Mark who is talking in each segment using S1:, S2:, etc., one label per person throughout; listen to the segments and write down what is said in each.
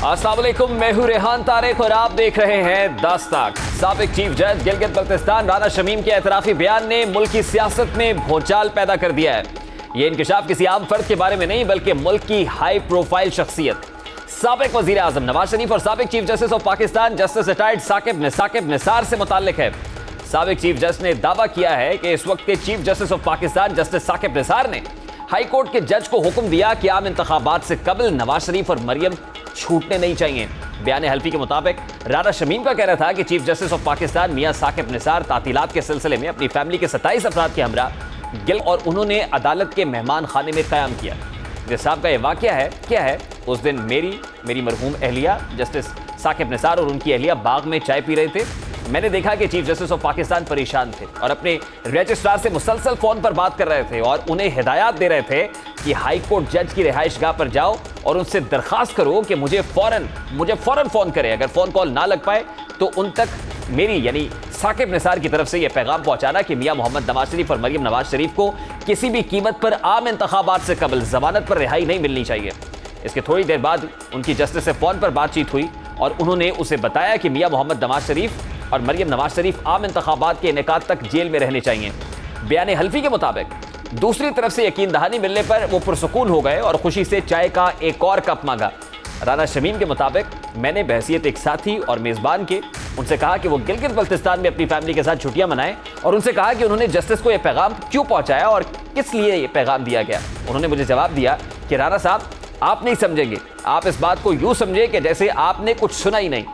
S1: अस्सलाम वालेकुम, मैं हूं रेहान तारिक और आप देख रहे हैं दस्तक। साबिक चीफ जज गिलगित बल्तिस्तान राना शमीम के एतराफी बयान ने मुल्क की सियासत में भूचाल पैदा कर दिया है। ये इंकिशाफ किसी आम फर्द के बारे में नहीं बल्कि मुल्क की हाई प्रोफाइल शख्सियत साबिक वजीर आजम नवाज शरीफ और साबिक chief justice of Pakistan justice retired Saqib Nisar से मुताल्लिक है। साबिक चीफ जस्टिस ने दावा किया है कि इस वक्त के chief justice of Pakistan justice Saqib Nisar ने हाई कोर्ट के जज को हुक्म दिया कि आम इंतखाबात से कबल नवाज शरीफ और मरियम छूटने नहीं चाहिए। बयान हल्फी के मुताबिक राना शमीम का कहना था कि चीफ जस्टिस ऑफ पाकिस्तान मियां साकिब निसार तातीलात के सिलसिले में अपनी फैमिली के 27 अफराद के हमरा गिल और उन्होंने अदालत के मेहमान खाने में क़याम किया। जिस साहब का यह वाक़या है क्या है, उस दिन मेरी मरहूम अहलिया जस्टिस साकिब निसार और उनकी अहलिया बाग में चाय पी रहे थे। मैंने देखा कि चीफ जस्टिस ऑफ पाकिस्तान परेशान थे और अपने रजिस्ट्रार से मुसलसल फ़ोन पर बात कर रहे थे और उन्हें हिदायत दे रहे थे कि हाई कोर्ट जज की रिहाइश गाह पर जाओ और उनसे दरख्वास्त करो कि मुझे फ़ौरन फ़ोन करें। अगर फ़ोन कॉल ना लग पाए तो उन तक मेरी यानी साकिब निसार की तरफ से यह पैगाम पहुंचाना कि मियां मोहम्मद नवाज शरीफ और मरियम नवाज शरीफ को किसी भी कीमत पर आम इंतखाबात से कबल जमानत पर रिहाई नहीं मिलनी चाहिए। इसके थोड़ी देर बाद उनकी जस्टिस से फ़ोन पर बातचीत हुई और उन्होंने उसे बताया कि मियां मोहम्मद नवाज शरीफ और मरियम नवाज शरीफ आम इंतखाबात के इनेकाद तक जेल में रहने चाहिए। बयान हल्फी के मुताबिक दूसरी तरफ से यकीन दहानी मिलने पर वो पुरसुकून हो गए और खुशी से चाय का एक और कप मांगा। राना शमीम के मुताबिक मैंने बहसियत एक साथी और मेज़बान के उनसे कहा कि वो गिलगित बल्तिस्तान में अपनी फैमिली के साथ छुट्टियां मनाएं और उनसे कहा कि उन्होंने जस्टिस को यह पैगाम क्यों पहुंचाया और किस लिए ये पैगाम दिया गया। उन्होंने मुझे जवाब दिया कि राना साहब, आप नहीं समझेंगे, आप इस बात को यूँ समझे कि जैसे आपने कुछ सुना ही नहीं।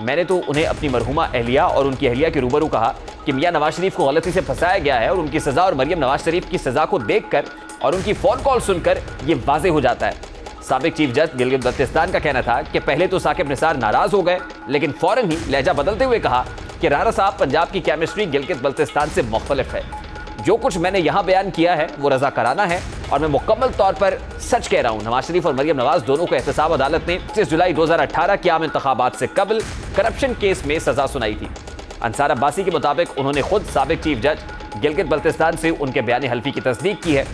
S1: मैंने तो उन्हें अपनी मरहुमा अहलिया और उनकी अहलिया के रूबरू कहा कि मियां नवाज शरीफ को गलती से फंसाया गया है और उनकी सज़ा और मरियम नवाज शरीफ की सज़ा को देखकर और उनकी फ़ोन कॉल सुनकर ये वाज़ेह हो जाता है। साबिक चीफ जज गिलगित बल्तिस्तान का कहना था कि पहले तो साकिब निसार नाराज़ हो गए लेकिन फ़ौरन ही लहजा बदलते हुए कहा कि राना साहब, पंजाब की केमिस्ट्री गिलगित बल्तिस्तान से मुख्तलिफ है। जो कुछ मैंने यहाँ बयान किया है वो रज़ाकाराना है और मैं मुकम्मल तौर पर सच कह रहा हूँ। नवाज शरीफ और मरियम नवाज दोनों को एहतसाब अदालत ने 25 जुलाई 2018 के आम इंतखाबात से कबल करप्शन केस में सज़ा सुनाई थी। अंसार अब्बासी के मुताबिक उन्होंने खुद साबिक चीफ जज गिलगित बल्तिस्तान से उनके बयान हल्फी की तस्दीक की है।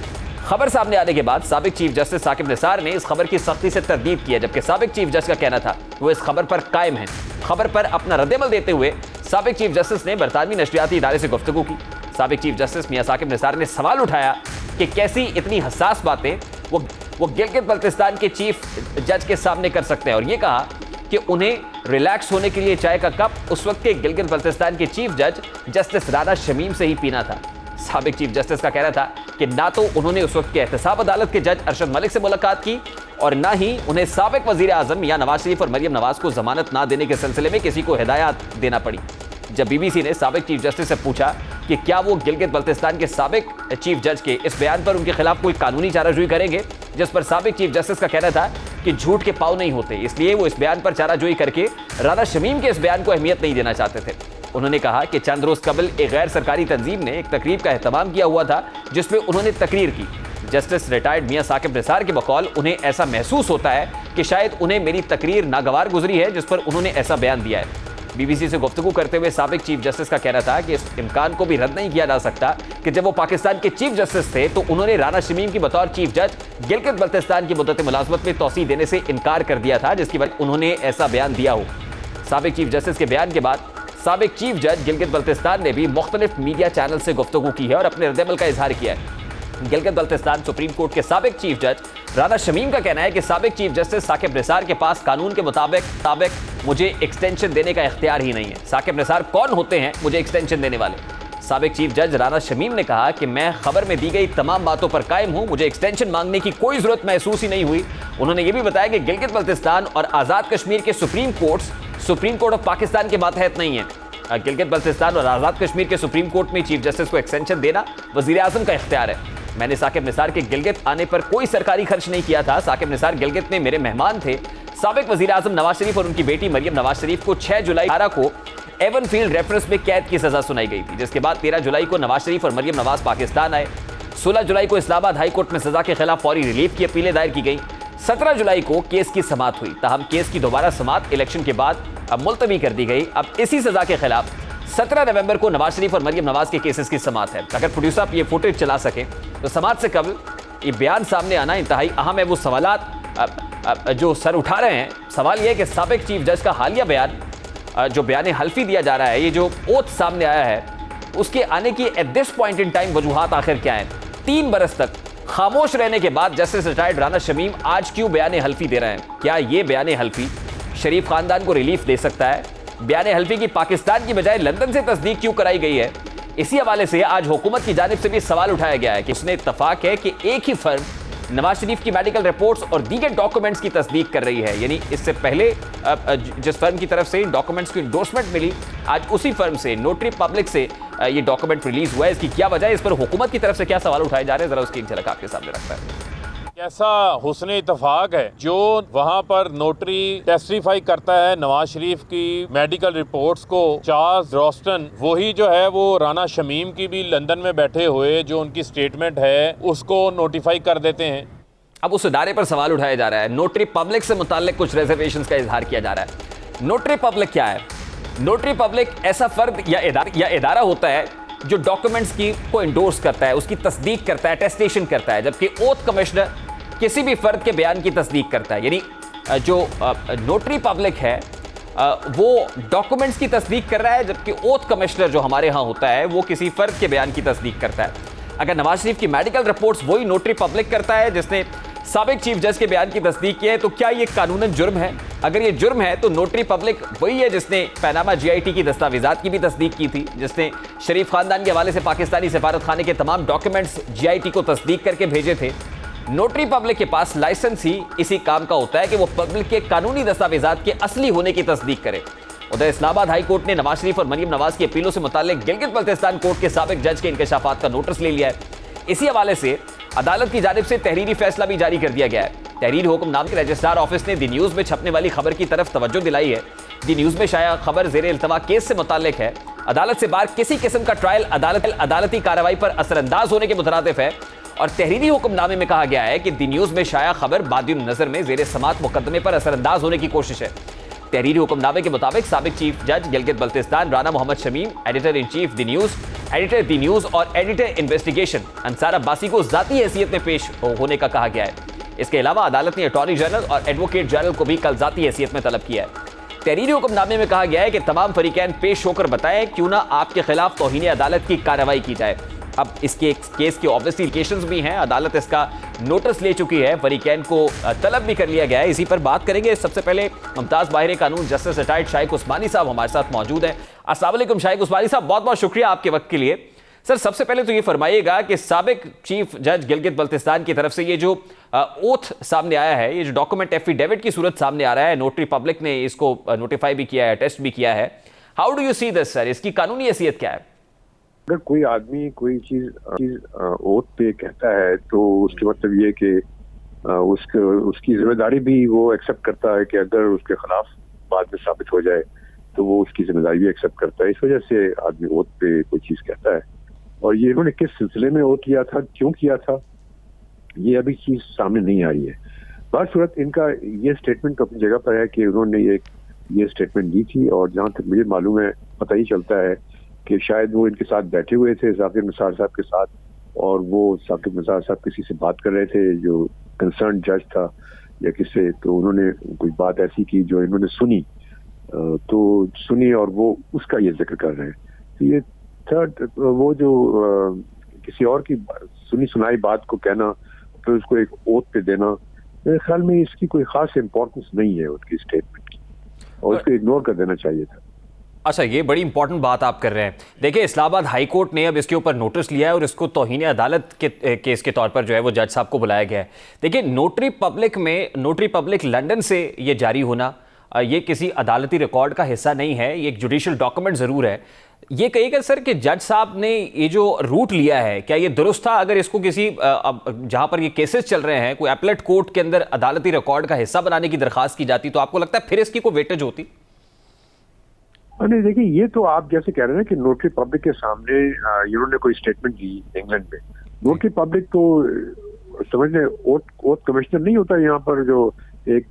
S1: खबर सामने आने के बाद साबिक चीफ जस्टिस साकिब निसार ने इस खबर की सख्ती से तरदीद की है, जबकि साबिक चीफ जज का कहना था वो इस खबर पर कायम है। खबर पर अपना रद्दमल देते हुए साबिक चीफ जस्टिस ने बरतानवी नशरियाती इदारे से गुफ्तगू की। साबिक चीफ जस्टिस मियां साकिब निसार ने सवाल उठाया कि कैसी इतनी हसास बातें वो गिलगित बल्तिस्तान के चीफ जज के सामने कर सकते हैं और ये कहा कि उन्हें रिलैक्स होने के लिए चाय का कप उस वक्त के गिलगित बल्तिस्तान के चीफ जज जस्टिस राना शमीम से ही पीना था। साबिक चीफ जस्टिस का कहना था कि ना तो उन्होंने उस वक्त के एहतसाब अदालत के जज अरशद मलिक से मुलाकात की और ना ही उन्हें साबिक वजीर आजम मियां नवाज शरीफ और मरियम नवाज को जमानत ना देने के सिलसिले में किसी को हिदायत देना पड़ी। जब बीबीसी ने साबिक चीफ जस्टिस से पूछा कि क्या वो गिलगित बल्तिस्तान के साबिक चीफ जज के इस बयान पर उनके खिलाफ कोई कानूनी चाराजोई करेंगे, जिस पर साबिक चीफ जस्टिस का कहना था कि झूठ के पाँव नहीं होते, इसलिए वो इस बयान पर चाराजोई करके राना शमीम के इस बयान को अहमियत नहीं देना चाहते थे। उन्होंने कहा कि चंद रोज कबल एक गैर सरकारी तंजीम ने एक तकरीब का एहतमाम किया हुआ था जिसमें उन्होंने तकरीर की। जस्टिस रिटायर्ड मियां साकिब निसार के बकौल उन्हें ऐसा महसूस होता है कि शायद उन्हें मेरी तकरीर नागवार गुजरी है जिस पर उन्होंने ऐसा बयान दिया है। बीबीसी से गुफ्तगू करते हुए साबिक चीफ जस्टिस का कहना था कि इस इम्कान को भी रद्द नहीं किया जा सकता कि जब वो पाकिस्तान के चीफ जस्टिस थे तो उन्होंने राना शमीम की बतौर चीफ जज गिलगित बल्तिस्तान की मुद्दत मुलाजमत में तौसी देने से इनकार कर दिया था, जिसकी वजह उन्होंने ऐसा बयान दिया हो। साबिक चीफ जस्टिस के बयान के बाद साबिक चीफ जज गिलगित बल्तिस्तान ने भी मुख्तलिफ मीडिया चैनल से गुफ्तगू की है और अपने रद्दमल का इजहार किया है। गिलगित बल्तिस्तान सुप्रीम कोर्ट के साबिक चीफ जज राना शमीम का कहना है कि साबिक चीफ जस्टिस साकिब निसार के पास कानून के मुताबिक मुझे एक्सटेंशन देने का इख्तियार ही नहीं है। साकिब निसार कौन होते हैं मुझे एक्सटेंशन देने वाले? साबिक चीफ जज राना शमीम ने कहा कि मैं खबर में दी गई तमाम बातों पर कायम हूं, मुझे एक्सटेंशन मांगने की कोई जरूरत महसूस ही नहीं हुई। उन्होंने ये भी बताया कि गिलगित बल्तिस्तान और आज़ाद कश्मीर के सुप्रीम कोर्ट ऑफ पाकिस्तान के मातहत नहीं है। गिलगित बल्तिस्तान और आज़ाद कश्मीर के सुप्रीम कोर्ट में चीफ जस्टिस को एक्सटेंशन देना वज़ीर आज़म का इख्तियार है। मैंने साकिब निसार के गिलगित आने पर कोई सरकारी खर्च नहीं किया था। साकिब निसार गिलगित में मेरे मेहमान थे। साबिक वज़ीर आज़म नवाज शरीफ और उनकी बेटी मरियम नवाज शरीफ को 6 जुलाई को एवन फील्ड रेफरेंस में कैद की सज़ा सुनाई गई थी, जिसके बाद 13 जुलाई को नवाज शरीफ और मरियम नवाज पाकिस्तान आए। 16 जुलाई को इस्लामाबाद हाई कोर्ट में सज़ा के खिलाफ फौरी रिलीफ की अपीलें दायर की गई। 17 जुलाई को केस की समाअत हुई, ताहम केस की दोबारा समाअत इलेक्शन के बाद अब मुलतवी कर दी गई। अब इसी सज़ा के खिलाफ 17 नवंबर को नवाज शरीफ और मरियम नवाज के केसेस की समाअत है। अगर प्रोड्यूसर आप ये फुटेज चला सके तो समाअत से कबल ये बयान सामने आना इंतहाई अहम है। वो सवालात जो सर उठा रहे हैं, सवाल यह है कि साबिक चीफ जज का हालिया बयान, जो बयान हल्फी दिया जा रहा है, ये जो ओथ सामने आया है, उसके आने की at this point in time वजूहात आखिर क्या है? 3 बरस तक खामोश रहने के बाद जस्टिस रिटायर्ड राना शमीम आज क्यों बयान हल्फी दे रहे हैं? क्या ये बयान हल्फी शरीफ खानदान को रिलीफ दे सकता है? बयान हल्फी की पाकिस्तान की बजाय लंदन से तस्दीक क्यों कराई गई है? इसी हवाले से आज हुकूमत की जानिब से भी सवाल उठाया गया है कि उसने इत्तफाक है कि एक ही फर्म नवाज शरीफ की मेडिकल रिपोर्ट्स और दीगर डॉक्यूमेंट्स की तस्दीक कर रही है। यानी इससे पहले जिस फर्म की तरफ से इन डॉक्यूमेंट्स की इंडोर्समेंट मिली, आज उसी फर्म से नोटरी पब्लिक से ये डॉक्यूमेंट रिलीज हुआ है। इसकी क्या वजह है? इस पर हुकूमत की तरफ से क्या सवाल उठाए जा रहे हैं, जरा उसकी एक झलक आपके सामने रखता है।
S2: ऐसा हुस्ने इत्तफाक है जो वहाँ पर नोटरी टेस्टिफाई करता है नवाज शरीफ की मेडिकल रिपोर्ट्स को, चार्ल्स रॉस्टन वही जो है वो राना शमीम की भी लंदन में बैठे हुए जो उनकी स्टेटमेंट है उसको नोटिफाई कर देते हैं।
S1: अब उस इदारे पर सवाल उठाया जा रहा है, नोटरी पब्लिक से मुताल्लिक कुछ रिजर्वेशंस का इजहार किया जा रहा है। नोटरी पब्लिक क्या है? नोटरी पब्लिक ऐसा फर्द या इदारा होता है जो डॉक्यूमेंट्स की को इंडोर्स करता है, उसकी तस्दीक करता है, टेस्टेशन करता है, जबकि ओथ कमिश्नर किसी भी फर्द के बयान की तस्दीक करता है। यानी जो नोटरी पब्लिक है वो डॉक्यूमेंट्स की तस्दीक कर रहा है, जबकि ओथ कमिश्नर जो हमारे यहाँ होता है वो किसी फर्द के बयान की तस्दीक करता है। अगर नवाज शरीफ की मेडिकल रिपोर्ट्स वही नोटरी पब्लिक करता है जिसने साबिक चीफ जज के बयान की तस्दीक की है, तो क्या ये कानूनन जुर्म है? अगर ये जुर्म है तो नोटरी पब्लिक वही है जिसने पैनामा GIT की दस्तावेजात की भी तस्दीक की थी, जिसने शरीफ खानदान के हवाले से पाकिस्तानी सफारत खाने के तमाम डॉक्यूमेंट्स GIT को तस्दीक करके भेजे थे। नोटरी पब्लिक के पास लाइसेंस ही इसी काम का होता है कि वो पब्लिक के कानूनी दस्तावेजात के असली होने की तस्दीक करे। उधर इस्लामाबाद हाई कोर्ट ने नवाज शरीफ और मरियम नवाज की अपीलों से मुताल्लिक गिलगित बल्तिस्तान कोर्ट के साबिक जज के इंकशाफात का नोटिस ले लिया है। इसी हवाले से अदालत की जानिब से तहरीरी फैसला भी जारी कर दिया गया है। तहरीरी हुक्म नाम के रजिस्ट्रार ऑफिस ने दी न्यूज में छपने वाली खबर की तरफ तवज्जो दिलाई है। दी न्यूज में शाया खबर ज़ेरे इल्तवा केस से मुताल्लिक है। अदालत से बाहर किसी किस्म का ट्रायल अदालती कार्रवाई पर असरअंदाज होने के मुतरादिफ है। और तहरीरी हुक्मनामे में कहा गया है कि दी न्यूज में शाया खबर बादिन नजर में ज़ेरे समात मुकदमे पर असरअंदाज होने की कोशिश है। तहरीरी हुक्मनामे के मुताबिक साबिक चीफ जज Gilgit Baltistan Rana Mohammad Shamim, editor in chief the news, editor the news और एडिटर इन्वेस्टिगेशन अंसार अब्बासी को जाती हैसियत में पेश होने का कहा गया है। इसके अलावा अदालत ने अटॉर्नी जनरल और एडवोकेट जनरल को भी कल जाती हैसियत में तलब किया है। तहरीरी हुक्मनामे में कहा गया है कि तमाम फरीकैन पेश होकर बताएं क्यों ना आपके खिलाफ तौहीन अदालत की कार्रवाई की जाए। अब इसके केस के ऑब्वियसली केसेस भी हैं, अदालत इसका नोटिस ले चुकी है, फरीकैन को तलब भी कर लिया गया है। इसी पर बात करेंगे। सबसे पहले मुमताज बाहिर कानून जस्टिस रिटायर्ड शाइक उस्मानी साहब हमारे साथ मौजूद हैं। अस्सलाम वालेकुम शाइक उस्मानी साहब, बहुत बहुत शुक्रिया आपके वक्त के लिए। सर, सबसे पहले तो ये फरमाइएगा कि साबिक चीफ जज गिलगित बल्तिस्तान की तरफ से ये जो ओथ सामने आया है, ये जो डॉक्यूमेंट एफिडेविट की सूरत सामने आ रहा है, नोटरी पब्लिक ने इसको नोटिफाई भी किया है, टेस्ट भी किया है, how do you see this sir? इसकी कानूनी हैसियत क्या है?
S3: अगर कोई आदमी कोई चीज ओथ पे कहता है तो उसके मतलब ये कि उसकी जिम्मेदारी भी वो एक्सेप्ट करता है कि अगर उसके खिलाफ बाद में साबित हो जाए तो वो उसकी जिम्मेदारी भी एक्सेप्ट करता है। इस वजह से आदमी ओथ पे कोई चीज कहता है। और ये इन्होंने किस सिलसिले में ओथ किया था, क्यों किया था, ये अभी चीज सामने नहीं आई है। बासूरत इनका ये स्टेटमेंट अपनी जगह पर है कि उन्होंने ये स्टेटमेंट दी थी, और जहाँ तक मुझे मालूम है पता ही चलता है कि शायद वो इनके साथ बैठे हुए थे साकिब निसार साहब के साथ, और वो साकिब निसार साहब किसी से बात कर रहे थे जो कंसर्न जज था या किससे, तो उन्होंने कोई बात ऐसी की जो इन्होंने सुनी और वो उसका ये जिक्र कर रहे हैं। तो ये थर्ड वो जो किसी और की सुनी सुनाई बात को कहना फिर उसको एक ओथ पे देना, मेरे ख्याल में इसकी कोई खास इंपॉर्टेंस नहीं है उनकी स्टेटमेंट की, और उसको इग्नोर कर देना चाहिए था।
S1: अच्छा, ये बड़ी इंपॉर्टेंट बात आप कर रहे हैं। देखिए, इस्लामाबाद हाई कोर्ट ने अब इसके ऊपर नोटिस लिया है और इसको तौहीन अदालत के केस के तौर पर जो है वो जज साहब को बुलाया गया है। देखिए, नोटरी पब्लिक लंदन से ये जारी होना ये किसी अदालती रिकॉर्ड का हिस्सा नहीं है, ये एक जुडिशियल डॉक्यूमेंट ज़रूर है। ये कहिएगा सर कि जज साहब ने ये जो रूट लिया है, क्या ये दुरुस्त था? अगर इसको किसी जहाँ पर ये केसेस चल रहे हैं कोई एपलेट कोर्ट के अंदर अदालती रिकॉर्ड का हिस्सा बनाने की दरख्वास्त की जाती, तो आपको लगता है फिर इसकी कोई वेटेज होती?
S3: नहीं, देखिए, ये तो आप जैसे कह रहे हैं कि नोटरी पब्लिक के सामने इन्होंने कोई स्टेटमेंट दी इंग्लैंड में। नोटरी पब्लिक तो समझने ओथ कमिश्नर नहीं होता यहाँ पर, जो एक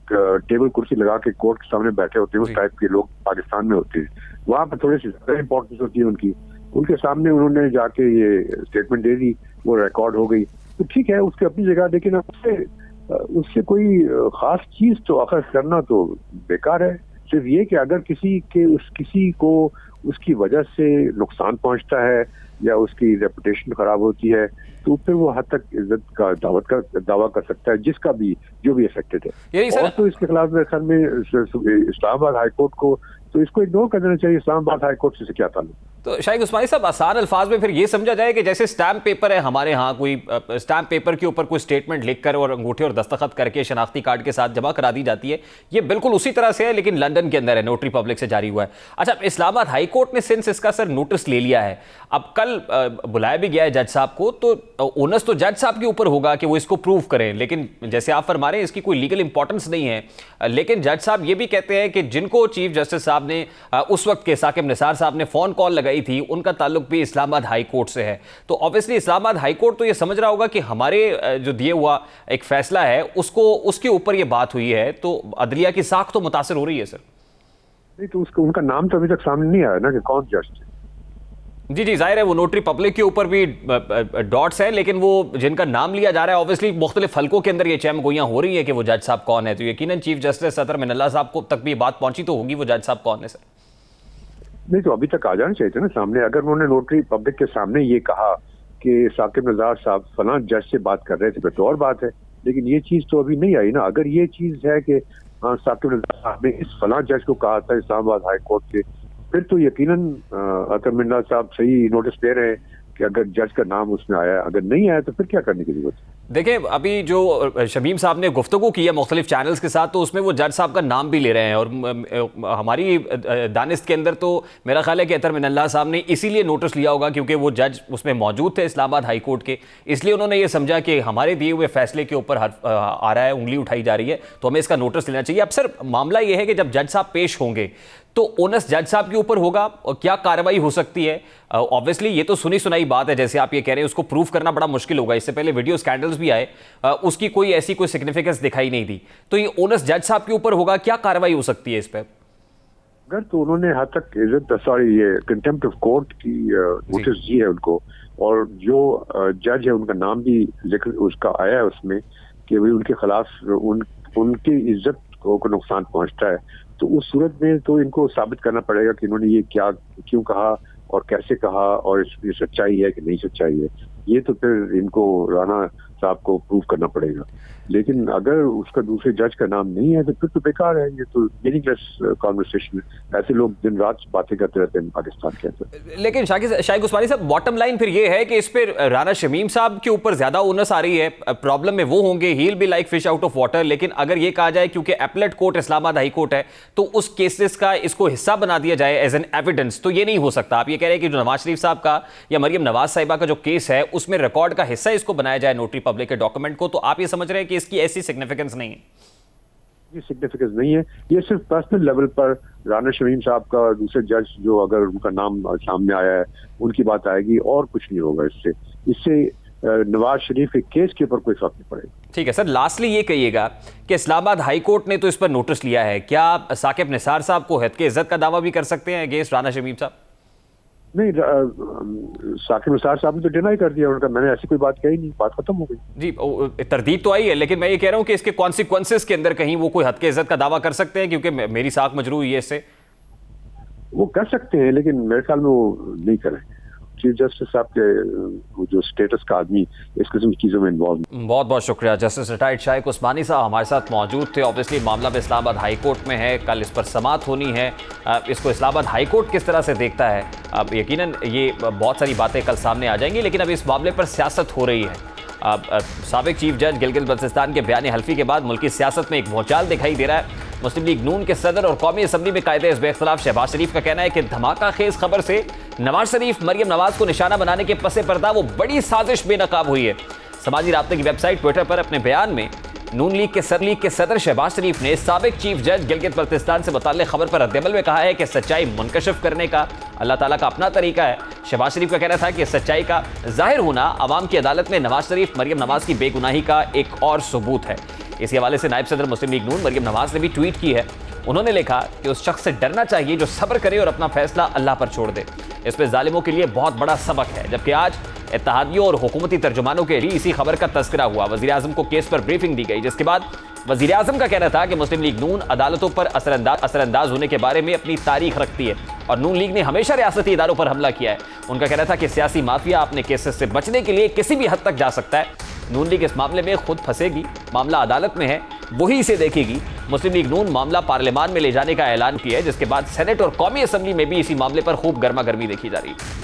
S3: टेबल कुर्सी लगा के कोर्ट के सामने बैठे होते हैं, उस टाइप के लोग पाकिस्तान में होते हैं। वहाँ पर थोड़ी सी ज्यादा इंपॉर्टेंस होती है उनकी। उनके सामने उन्होंने जाके ये स्टेटमेंट दे दी, वो रिकॉर्ड हो गई, तो ठीक है, उसकी अपनी जगह। लेकिन उससे उससे कोई खास चीज तो आखिर करना तो बेकार है। सिर्फ ये कि अगर किसी को उसकी वजह से नुकसान पहुंचता है या उसकी रेपुटेशन खराब होती है तो फिर वो हद तक इज्जत का दावा कर सकता है, जिसका भी जो भी अफेक्टेड है। और तो इसके खिलाफ मेरे ख्याल में इस्लामाबाद हाई कोर्ट को तो इसको इग्नोर कर देना चाहिए। इस्लामाबाद हाई कोर्ट से क्या ताल्लुक?
S1: तो शाइक उस्मानी साहब, आसान अल्फाज में फिर ये समझा जाए कि जैसे स्टैम्प पेपर है हमारे यहाँ, कोई स्टैम्प पेपर के ऊपर कोई स्टेटमेंट लिखकर और अंगूठे और दस्तखत करके शनाख्ती कार्ड के साथ जमा करा दी जाती है, ये बिल्कुल उसी तरह से है, लेकिन लंदन के अंदर है, नोटरी पब्लिक से जारी हुआ है। अच्छा, इस्लामाबाद हाई कोर्ट ने सिंस इसका सर नोटिस ले लिया है, अब कल बुलाया भी गया है जज साहब को, तो ओनस तो जज साहब के ऊपर होगा कि वो इसको प्रूव करें, लेकिन जैसे आप फरमा रहे हैं इसकी कोई लीगल इंपॉर्टेंस नहीं है। लेकिन जज साहब ये भी कहते हैं कि जिनको चीफ जस्टिस साहब ने उस वक्त के साकिब निसार साहब ने फोन कॉल लगाई थी, उनका ताल्लुक भी इस्लामाबाद हाई कोर्ट से है। तो ऑब्वियसली इस्लामाबाद हाई कोर्ट तो ये समझ रहा होगा कि हमारे जो दिए हुआ एक फैसला है उसके ऊपर ये बात हुई है, तो अदलिया की साख तो मुतासिर हो रही है सर।
S3: नहीं तो उनका नाम तो अभी तक सामने नहीं आया ना कि कौन जज थे।
S1: जी जी, जाहिर है वो नोटरी पब्लिक के ऊपर भी डॉट्स है, लेकिन वो जिनका नाम लिया जा रहा है ऑब्वियसली मुख्तलिफ हल्कों के अंदर ये चहमगोइयां हो रही है कि वो जज साहब कौन है, तो यकीनन चीफ जस्टिस सदर मिनल्ला साहब को तक भी बात पहुंची तो होगी वो जज साहब कौन है सर।
S3: नहीं तो अभी तक आ जाना चाहिए था ना सामने। अगर उन्होंने नोटरी पब्लिक के सामने ये कहा कि साकिब निसार साहब फलां जज से बात कर रहे थे तो और बात है, लेकिन ये चीज तो अभी नहीं आई ना। अगर ये चीज है कि साकिब निसार साहब ने इस फलां जज को कहा था इस्लामाबाद हाई कोर्ट के, फिर तो यकीनन अतर मिन्ना साहब सही नोटिस दे रहे हैं कि अगर जज का नाम उसमें आया, अगर नहीं आया तो फिर क्या करने की जरूरत है।
S1: देखिए, अभी जो शमीम साहब ने गुफ्तगू की है मुख्तलिफ चैनल्स के साथ, तो उसमें वो जज साहब का नाम भी ले रहे हैं, और हमारी दानिश के अंदर तो मेरा ख्याल है कि अतर मिनल्ला साहब ने इसीलिए नोटिस लिया होगा क्योंकि वो जज उसमें मौजूद थे इस्लामाबाद हाई कोर्ट के, इसलिए उन्होंने ये समझा कि हमारे दिए हुए फैसले के ऊपर आ रहा है, उंगली उठाई जा रही है, तो हमें इसका नोटिस लेना चाहिए। अब सर मामला ये है कि जब जज साहब पेश होंगे तो ओनस जज साहब के ऊपर होगा और क्या कार्रवाई हो सकती है। ऑब्वियसली ये तो सुनी सुनाई बात है, जैसे आप ये कह रहे हैं, उसको प्रूव करना बड़ा मुश्किल होगा। इससे पहले वीडियो स्कैंडल्स भी आए, उसकी कोई ऐसी कोई सिग्निफिकेंस दिखाई नहीं दी, तो ये ओनस जज साहब के ऊपर होगा, क्या कार्रवाई हो सकती है इस पर?
S3: अगर तो उन्होंने हद तक ये कंटेम्प्ट ऑफ कोर्ट की नोटिस दी है उनको, और जो जज है उनका नाम भी जिक्र उसका आया है उसमें कि भाई उनके खिलाफ उनकी इज्जत को नुकसान पहुंचता है, तो उस सूरत में तो इनको साबित करना पड़ेगा कि इन्होंने ये क्यों कहा और कैसे कहा, और ये सच्चाई है कि नहीं सच्चाई है। ये तो फिर इनको राना साहब को प्रूव करना पड़ेगा। लेकिन अगर उसका दूसरे जज का नाम नहीं है तो फिर तो बेकार है, ये तो मीनिंगलेस कॉन्वर्सेशन। ऐसे लोग दिन रात बातें करते रहते हैं पाकिस्तान के अंदर।
S1: लेकिन शाइक उस्मानी साहब, बॉटम लाइन फिर ये है कि इस पर राना शमीम साहब के ऊपर ज्यादा ओनस आ रही है, प्रॉब्लम में वो होंगे, he'll be like fish out of water. लेकिन अगर ये कहा जाए क्योंकि appellate court Islamabad high court है, तो उस केसेस का इसको हिस्सा बना दिया जाए एज एन एविडेंस, तो ये नहीं हो सकता। आप ये कह रहे हैं कि जो नवाज शरीफ साहब का या मरियम नवाज साहिबा का जो केस है उसमें रिकॉर्ड का हिस्सा इसको बनाया जाए नोटरी पब्लिक के डॉक्यूमेंट को, तो आप ये समझ रहे हैं कि इसकी ऐसी सिग्निफिकेंस नहीं है?
S3: ये सिग्निफिकेंस नहीं है, ये सिर्फ पर्सनल लेवल पर राना शमीम साहब का दूसरे जज जो अगर उनका नाम सामने आया है उनकी बात आएगी, और कुछ नहीं होगा। इससे नवाज शरीफ के केस के ऊपर कोई फर्क नहीं पड़ेगा।
S1: ठीक है सर, लास्टली ये कहिएगा कि इस्लामाबाद हाई कोर्ट ने तो इस पर नोटिस लिया है, क्या साकिब निसार साहब को हद के इज्जत का दावा भी कर सकते हैं अगेंस्ट राना शमीम साहब?
S3: नहीं, साकिब निसार साहब ने तो डिनाई कर दिया उनका, मैंने ऐसी कोई बात कही नहीं, बात खत्म हो गई।
S1: जी, तरदीद तो आई है, लेकिन मैं ये कह रहा हूं कि इसके कॉन्सिक्वेंसेस के अंदर कहीं वो कोई हद के इज्जत का दावा कर सकते हैं, क्योंकि मेरी साख मजरू हुई है इससे। वो
S3: कर सकते हैं, लेकिन मेरे ख्याल में वो नहीं करें। चीफ जस्टिस साहब के जो स्टेटस का आदमी इस किस्म की चीज़ों में इन्वॉल्व।
S1: बहुत बहुत शुक्रिया जस्टिस रिटायर्ड शाइक उस्मानी साहब हमारे साथ मौजूद थे। ऑब्वियसली मामला भी इस्लामाबाद हाई कोर्ट में है, कल इस पर समाअत होनी है। इसको इस्लामाबाद हाई कोर्ट किस तरह से देखता है, अब यकीनन ये बहुत सारी बातें कल सामने आ जाएंगी, लेकिन अब इस मामले पर सियासत हो रही है। साबिक चीफ जज गिलगित बल्तिस्तान के बयान हल्फी के बाद मुल्की सियासत में एक भूचाल दिखाई दे रहा है। मुस्लिम लीग नून के सदर और कौमी असम्बली में कायदे इस बेख्तिलाफ शहबाज शरीफ का कहना है कि धमाका खेज खबर से नवाज शरीफ मरियम नवाज को निशाना बनाने के पसे पर्दा वो बड़ी साजिश बेनकाब हुई है। समाजी राब्ते की वेबसाइट ट्विटर पर अपने बयान में नून लीग के सदर शहबाज शरीफ ने साबिक चीफ जज गिलगित बल्तिस्तान से मुताल्लिक़ खबर पर रद्द-ए-अमल में कहा है कि सच्चाई मुनकशिफ करने का अल्लाह ताला का अपना तरीका है। शहबाज शरीफ का कहना था कि सच्चाई का जाहिर होना अवाम की अदालत में नवाज शरीफ मरियम नवाज की बेगुनाही का एक और सबूत है। इसी हवाले से नायब सदर मुस्लिम लीग नून मरियम नवाज ने भी ट्वीट की है। उन्होंने लिखा कि उस शख्स से डरना चाहिए जो सब्र करे और अपना फैसला अल्लाह पर छोड़ दे। इस पर जालिमों के लिए बहुत बड़ा सबक है। जबकि आज इत्तेहादियों और हुकूमती तर्जुमानों के लिए इसी खबर का तस्करा हुआ। वजीर आजम को केस पर ब्रीफिंग दी गई, जिसके बाद वजीर आजम का कहना था कि मुस्लिम लीग नून अदालतों पर असरअंदाज होने के बारे में अपनी तारीख रखती है और नून लीग ने हमेशा रियासती इदारों पर हमला किया है। उनका कहना था कि सियासी माफिया अपने केसेस से बचने के लिए किसी भी हद तक जा सकता है। नून लीग इस मामले में खुद फंसेगी, मामला अदालत में है, वही इसे देखेगी। मुस्लिम लीग नून मामला पार्लियामान में ले जाने का ऐलान किया है, जिसके बाद सेनेट और कौमी असेंबली में भी इसी मामले पर खूब गर्मा गर्मी देखी जा रही है।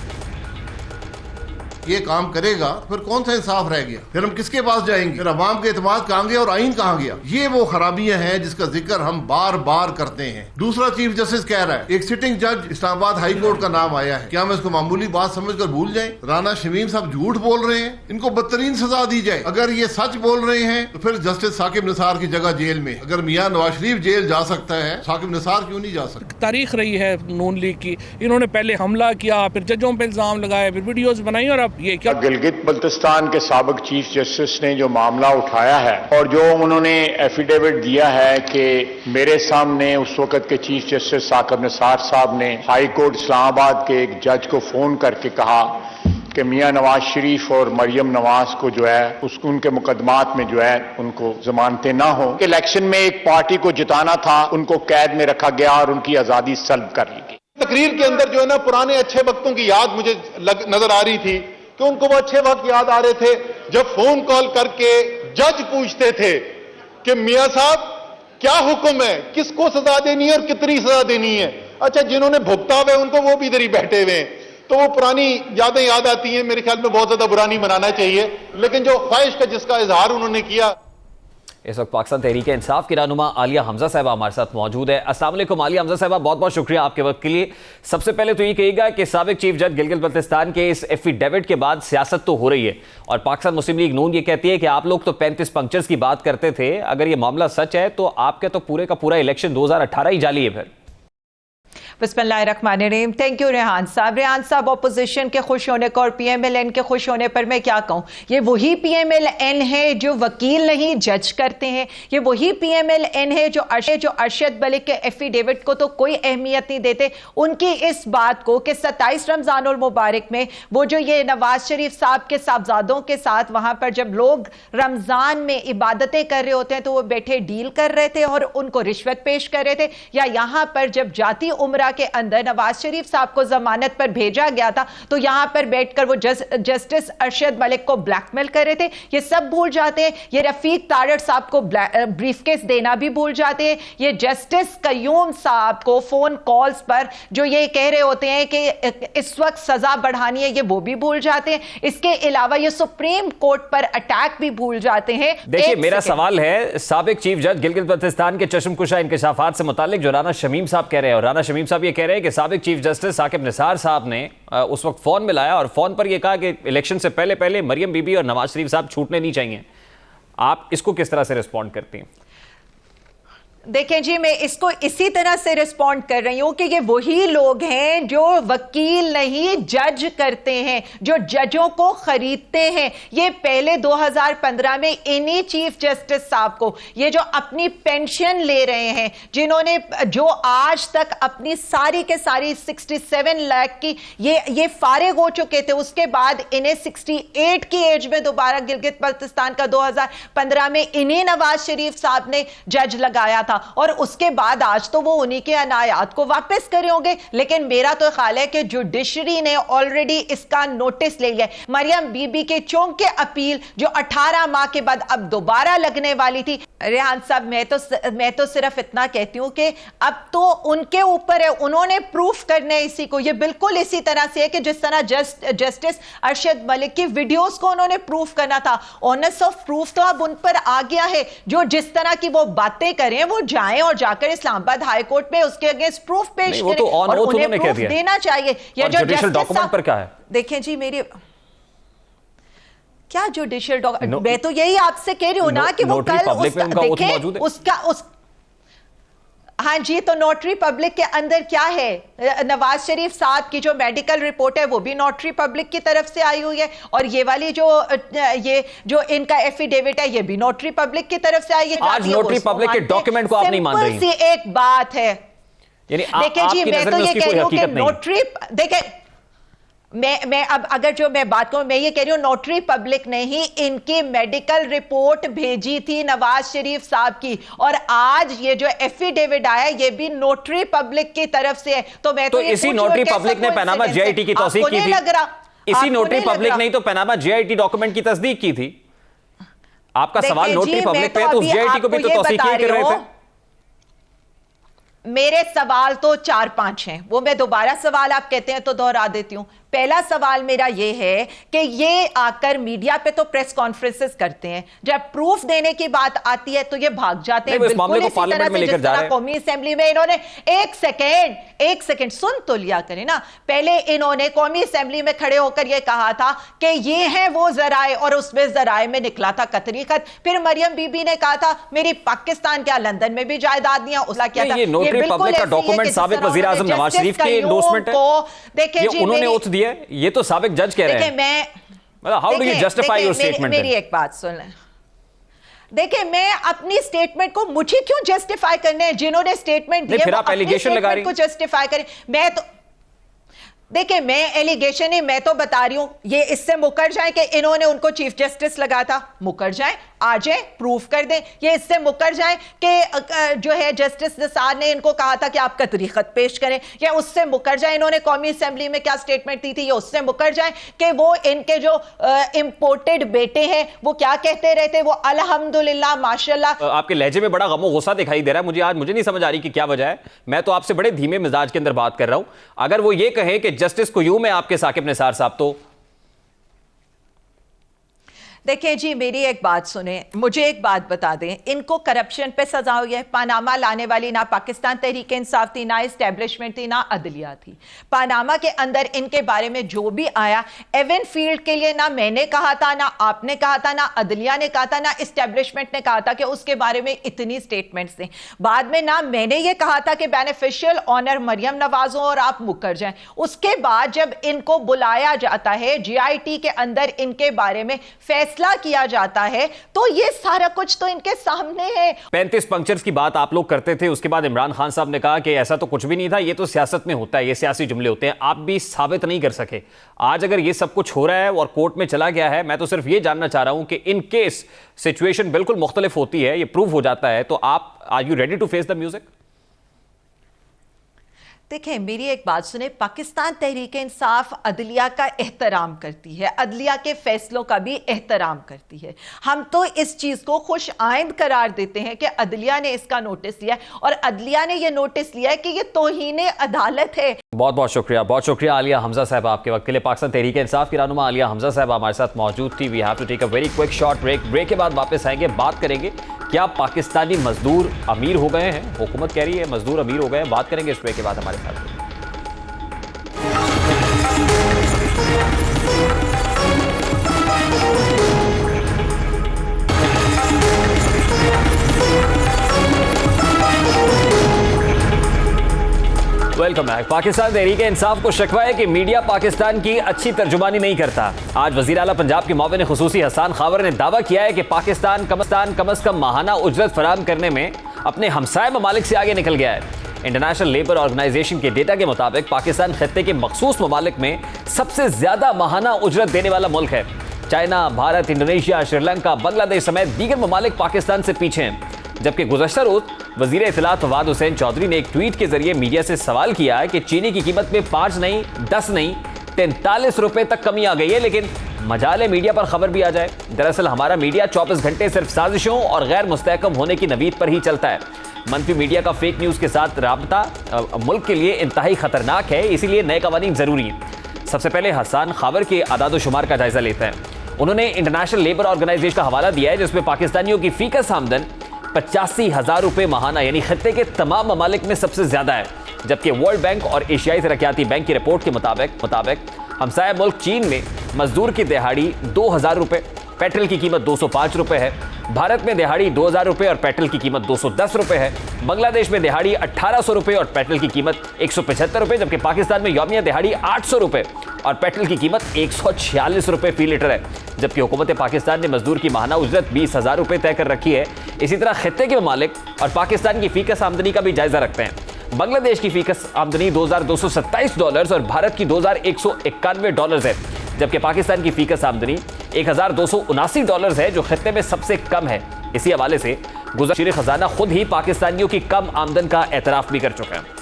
S4: ये काम करेगा फिर कौन सा इंसाफ रह गया? फिर हम किसके पास जाएंगे? फिर अवाम के एतमाद कहां गया और आइन कहां गया? ये वो खराबियां हैं जिसका जिक्र हम बार बार करते हैं। दूसरा, चीफ जस्टिस कह रहा है एक सिटिंग जज इस्लामाबाद हाई कोर्ट का नाम आया है, क्या हम इसको मामूली बात समझकर भूल जाएं? राना शमीम साहब झूठ बोल रहे हैं, इनको बदतरीन सजा दी जाए। अगर ये सच बोल रहे हैं तो फिर जस्टिस साकिब निसार की जगह जेल में। अगर मियां नवाज शरीफ जेल जा सकता है, साकिब निसार क्यों नहीं जा सकता?
S5: तारीख रही है नून लीग की, इन्होंने पहले हमला किया, फिर जजों पे इल्जाम लगाए, फिर वीडियोस बनाई, और अब ये क्या?
S6: गिलगित बल्तिस्तान के साबिक चीफ जस्टिस ने जो मामला उठाया है और जो उन्होंने एफिडेविट दिया है कि मेरे सामने उस वक्त के चीफ जस्टिस साकिब निसार साहब ने हाई कोर्ट इस्लामाबाद के एक जज को फोन करके कहा कि मियां नवाज शरीफ और मरियम नवाज को जो है उनके मुकदमात में जो है उनको जमानतें ना हो। इलेक्शन में एक पार्टी को जिताना था, उनको कैद में रखा गया और उनकी आजादी सल्ब कर ली गई।
S7: तकरीर के अंदर जो है ना पुराने अच्छे वक्तों की याद मुझे नजर आ रही थी कि उनको वो अच्छे वक्त याद आ रहे थे जब फोन कॉल करके जज पूछते थे कि मियां साहब क्या हुक्म है, किसको सजा देनी है और कितनी सजा देनी है। अच्छा, जिन्होंने भुगता हुआ है उनको वो भी इधर ही बैठे हुए हैं, तो वो पुरानी यादें याद आती हैं। मेरे ख्याल में बहुत ज्यादा बुरा नहीं मनाना चाहिए, लेकिन जो ख्वाहिश का जिसका इजहार उन्होंने किया।
S1: इस वक्त पाकिस्तान तहरीक इंसाफ की रहनुमा आलिया हमजा साहबा हमारे साथ मौजूद है। अस्सलाम वालेकुम आलिया हमजा साहबा, बहुत बहुत शुक्रिया आपके वक्त के लिए। सबसे पहले तो ये कहिएगा कि साबिक चीफ जज गिलगित बल्तिस्तान के इस एफिडेविट के बाद सियासत तो हो रही है और पाकिस्तान मुस्लिम लीग नून ये कहती है कि आप लोग तो 35 पंक्चर्स की बात करते थे, अगर ये मामला सच है तो आपके तो पूरे का पूरा इलेक्शन 2018 ही जाली है। फिर
S8: बिस्मिल्लाहिर्रहमानिर्रहीम। थैंक यू रेहान साहब। रेहान साहब, अपोजिशन के खुश होने को और PMLN के खुश होने पर मैं क्या कहूँ, ये वही PMLN है जो वकील नहीं जज करते हैं, ये वही PMLN है जो अरशद मलिक के एफिडेविट को तो कोई अहमियत नहीं देते। उनकी इस बात को कि 27 रमज़ानुल मुबारक में वो जो ये नवाज शरीफ साहब के साहबजादों के साथ वहाँ पर जब लोग रमज़ान में इबादतें कर रहे होते हैं तो वो बैठे डील कर रहे थे और उनको रिश्वत पेश कर रहे थे, या यहाँ पर जब जाती उम्रा के अंदर नवाज शरीफ साहब को जमानत पर भेजा गया था तो यहां पर बैठकर वो जस्टिस अरशद मलिक को ब्लैकमेल कर रहे थे, ये सब भूल जाते हैं। ये रफीक तारड़ साहब को ब्रीफकेस देना भी भूल जाते हैं। ये जस्टिस कयूम साहब को फोन कॉल्स पर जो ये कह रहे होते हैं कि इस वक्त सजा बढ़ानी है, ये वो भी भूल जाते हैं। इसके अलावा ये सुप्रीम कोर्ट पर अटैक भी भूल जाते हैं।
S1: देखिए, मेरा सवाल है साबिक चीफ जज गिलगित बल्तिस्तान के चश्मकुशा इंकशाफात से मुतालिक जो राना शमीम साहब कह रहे हैं, और राना शमीम साहब ये कह रहे हैं कि साबिक चीफ जस्टिस साकिब निसार साहब ने उस वक्त फोन मिलाया और फोन पर यह कहा कि इलेक्शन से पहले पहले मरियम बीबी और नवाज शरीफ साहब छूटने नहीं चाहिए। आप इसको किस तरह से रिस्पॉन्ड करती हैं?
S8: देखें जी, मैं इसको इसी तरह से रिस्पॉन्ड कर रही हूं कि ये वही लोग हैं जो वकील नहीं जज करते हैं, जो जजों को खरीदते हैं। ये पहले 2015 में इन्हीं चीफ जस्टिस साहब को, ये जो अपनी पेंशन ले रहे हैं, जिन्होंने जो आज तक अपनी सारी के सारी 67 लाख की ये फारिग हो चुके थे, उसके बाद इन्हें 68 की एज में दोबारा गिलगित बल्तिस्तान का 2015 में इन्हीं नवाज शरीफ साहब ने जज लगाया था और उसके बाद आज तो वो उन्हीं के अनायात को वापस करे होंगे। लेकिन मेरा तो ख्याल है कि जुडिशरी ने ऑलरेडी इसका नोटिस ले लिया। मरियम बीबी के चौंके अपील जो 18 माह के बाद अब दोबारा लगने वाली थी। रेहान साहब, मैं तो सिर्फ इतना कहती हूं कि अब तो उनके ऊपर है, उन्होंने प्रूफ करना है इसी को। ये बिल्कुल इसी तरह से है कि जिस तरह जस्टिस अरशद मलिक की वीडियोस को उन्होंने प्रूफ करना था। ऑनर्स ऑफ प्रूफ तो अब उन पर आ गया है। जो जिस तरह की वो बातें करें वो जाएं और जाकर इस्लामाबाद हाई कोर्ट में उसके अगेंस्ट प्रूफ पेश करें और उन्हें प्रूफ देना चाहिए। ये जो
S1: जुडिशियल डॉक्यूमेंट पर क्या है?
S8: देखें जी, मेरी क्या जुडिशियल डॉक्यूमेंट, मैं तो यही आपसे कह रही हूं ना कि वो कल देखें उसका हाँ जी, तो नोटरी पब्लिक के अंदर क्या है, नवाज शरीफ साहब की जो मेडिकल रिपोर्ट है वो भी नोटरी पब्लिक की तरफ से आई हुई है और ये वाली जो इनका एफिडेविट है ये भी नोटरी पब्लिक की तरफ से आई है।
S1: आज नोटरी पब्लिक के डॉक्यूमेंट को आप नहीं मान रही?
S8: सिंपल सी एक बात है, देखिए जी, मैं तो ये कह रही हूं कि नोटरी, देखें मैं अब अगर जो मैं बात करूं, मैं ये कह रही हूं नोटरी पब्लिक ने ही इनकी मेडिकल रिपोर्ट भेजी थी नवाज शरीफ साहब की, और आज ये जो एफिडेविट आया ये भी नोटरी पब्लिक की तरफ से है। तो मैं तो
S1: इसी नोटरी पब्लिक ने पनामा जेआईटी की तौसीक की थी। इसी नोटरी पब्लिक ने तो पनामा जेआईटी डॉक्यूमेंट की तस्दीक की थी। आपका सवाल नोटरी पब्लिक पे है, तो उस जेआईटी को भी तो तौसीक ही कर रहे थे।
S8: मेरे सवाल तो 4-5 हैं, वो मैं दोबारा सवाल आप कहते हैं तो दोहरा देती हूं। पहला सवाल मेरा ये है कि ये आकर मीडिया पे तो प्रेस कॉन्फ्रेंसेस करते हैं, जब प्रूफ देने की बात आती है तो ये भाग जाते हैं। बिल्कुल इसी तरह से जिस तरह कौमी असेंबली में इन्होंने एक सेकेंड सुन तो लिया करें ना। पहले इन्होंने कौमी असेंबली में खड़े होकर ये कहा था कि ये है वो जराए, और उसमें जराए में निकला था कतरी खत। फिर मरियम बीबी ने कहा था मेरी पाकिस्तान क्या लंदन में भी जायदाद नहीं है, उसला क्या था।
S1: ये बिल्कुल का डॉक्यूमेंट साबिक वजीर आजम नवाज शरीफ के एंडोर्समेंट है, देखिए उन्होंने ओथ दिया। ये तो साबिक जज कह रहे हैं। मतलब how do you justify your statement?
S8: मेरी एक बात सुन लें। देखिए मैं अपनी स्टेटमेंट को मुझे क्यों जस्टिफाई करने हैं? जिन्होंने स्टेटमेंट दिया
S1: फिर आप एलिगेशन लगा रही
S8: को जस्टिफाई करें। मैं तो देखिए मैं एलिगेशन ही मैं तो बता रही हूं, ये इससे मुकर जाए कि इन्होंने उनको चीफ जस्टिस लगा था, मुकर जाए, आ जाए प्रूफ कर दें। ये इससे मुकर जाए कि जो है जस्टिस निसार ने इनको कहा था कि आप कतरी खत पेश करें, या उससे मुकर जाए इन्होंने कौमी असेंबली में क्या स्टेटमेंट दी थी, ये उससे मुकर जाए कि वो इनके जो इंपोर्टेड बेटे हैं वो क्या कहते रहते, वो अल्हम्दुलिल्लाह माशाल्लाह।
S1: आपके लहजे में बड़ा गमो गुस्सा दिखाई दे रहा है मुझे आज। मुझे नहीं समझ आ रही कि क्या वजह है। मैं तो आपसे बड़े धीमे मिजाज के अंदर बात कर रहा हूं। अगर वो ये कहे कि जस्टिस क्यूम है आपके साकिब निसार साहब, तो
S8: देखिए जी मेरी एक बात सुने, मुझे एक बात बता दें, इनको करप्शन पे सजा हुई है। पानामा लाने वाली ना पाकिस्तान तहरीक इंसाफ थी, ना इस्टेब्लिशमेंट थी, ना अदलिया थी। पानामा के अंदर इनके बारे में जो भी आया, एवन फील्ड के लिए ना मैंने कहा था, ना आपने कहा था, ना अदलिया ने कहा था, ना इस्टेब्लिशमेंट ने कहा था कि उसके बारे में इतनी स्टेटमेंट्स दें। बाद में ना मैंने ये कहा था कि बेनिफिशियल ऑनर मरियम नवाज हो और आप मुकर जाएं। उसके बाद जब इनको बुलाया जाता है जीआईटी के अंदर, इनके बारे में फैसला किया जाता है, तो ये सारा कुछ तो इनके सामने है।
S1: 35 पंक्चर्स की बात आप लोग करते थे, उसके बाद इमरान खान साहब ने कहा कि ऐसा तो कुछ भी नहीं था, ये तो सियासत में होता है, ये सियासी जुमले होते हैं। आप भी साबित नहीं कर सके। आज अगर ये सब कुछ हो रहा है और कोर्ट में चला गया है, मैं तो सिर्फ ये जानना चाह रहा हूं कि इन केस सिचुएशन बिल्कुल मुख्तलिफ होती है, ये प्रूव हो जाता है, तो आप are you ready to face the music?
S8: देखिए मेरी एक बात सुने, पाकिस्तान तहरीक इंसाफ अदलिया का एहतराम करती है, अदलिया के फैसलों का भी एहतराम करती है। हम तो इस चीज को खुश आइंद करार देते हैं कि अदलिया ने इसका नोटिस लिया है, और अदलिया ने यह नोटिस लिया है कि यह तौहीन अदालत है।
S1: बहुत बहुत शुक्रिया आलिया हमजा साहब आपके वक्त के लिए। पाकिस्तान तहरीक इंसाफ की रहनुमा आलिया हमजा साहब हमारे साथ मौजूद थी। We have to take a very quick short break के बाद वापस आएंगे, बात करेंगे क्या पाकिस्तानी मजदूर अमीर हो गए हैं। हुकूमत कह रही है मजदूर अमीर हो गए हैं, बात करेंगे इस ब्रेक के बाद हमारे साथ। Welcome back. पाकिस्तान तहरीक इंसाफ को शिकवा है कि मीडिया पाकिस्तान की अच्छी तर्जुमानी नहीं करता। आज वजीर आला पंजाब के मुआविन खुसूसी हसन खावर ने दावा किया है कि पाकिस्तान कम अज कम माहाना उजरत फराहम करने में अपने हमसाय ममालिक से आगे निकल गया है। इंटरनेशनल लेबर ऑर्गेनाइजेशन के डेटा के मुताबिक पाकिस्तान खत्ते के मखसूस ममालिक में सबसे ज्यादा माहाना उजरत देने वाला मुल्क है। चाइना, भारत, इंडोनेशिया, श्रीलंका, बांग्लादेश समेत दीगर ममालिक पाकिस्तान से पीछे हैं। जबकि गुज़श्ता रोज वजीर इत्तलात फवाद हुसैन चौधरी ने एक ट्वीट के जरिए मीडिया से सवाल किया है कि चीनी की कीमत में 5 नहीं 10 नहीं 43 रुपए तक कमी आ गई है, लेकिन मजाल मीडिया पर खबर भी आ जाए। दरअसल हमारा मीडिया 24 घंटे सिर्फ साजिशों और गैर मुस्तहकम होने की नवीद पर ही चलता है। मनफी मीडिया का फेक न्यूज़ के साथ राबता मुल्क के लिए इंतहाई खतरनाक है, इसीलिए नए कवानीन ज़रूरी हैं। सबसे पहले हसन खावर के आदाद शुमार का जायजा लेते हैं। उन्होंने इंटरनेशनल लेबर ऑर्गेनाइजेशन का हवाला दिया है, जिसमें पाकिस्तानियों की फीकस आमदन 85,000 रुपए माहाना यानी खत्ते के तमाम ममालिक में सबसे ज्यादा है। जबकि वर्ल्ड बैंक और एशियाई तरक्याती बैंक की रिपोर्ट के मुताबिक हमसाया मुल्क चीन में मजदूर की दिहाड़ी 2,000 रुपए, पेट्रोल की कीमत 205 रुपए है। भारत में दिहाड़ी 2,000 रुपए और पेट्रोल की कीमत 210 रुपए है। बांग्लादेश में दिहाड़ी 1,800 रुपए और पेट्रोल की कीमत 175 रुपए, जबकि पाकिस्तान में यौमिया दिहाड़ी 800 रुपए और पेट्रोल की कीमत 146 रुपए फी लीटर है। जबकि हुकूमत पाकिस्तान ने मजदूर की माहाना उजरत 20,000 रुपए तय कर रखी है। इसी तरह खत्ते के ममालिक और पाकिस्तान की फीकस आमदनी का भी जायजा रखते हैं। बांग्लादेश की फीकस आमदनी $2,227 और भारत की $2,191 है, जबकि पाकिस्तान की फीकस आमदनी $1,279 है, जो खित्ते में सबसे कम है। इसी हवाले से गुज़श्ता खजाना खुद ही पाकिस्तानियों की कम आमदन का एतराफ भी कर चुका है।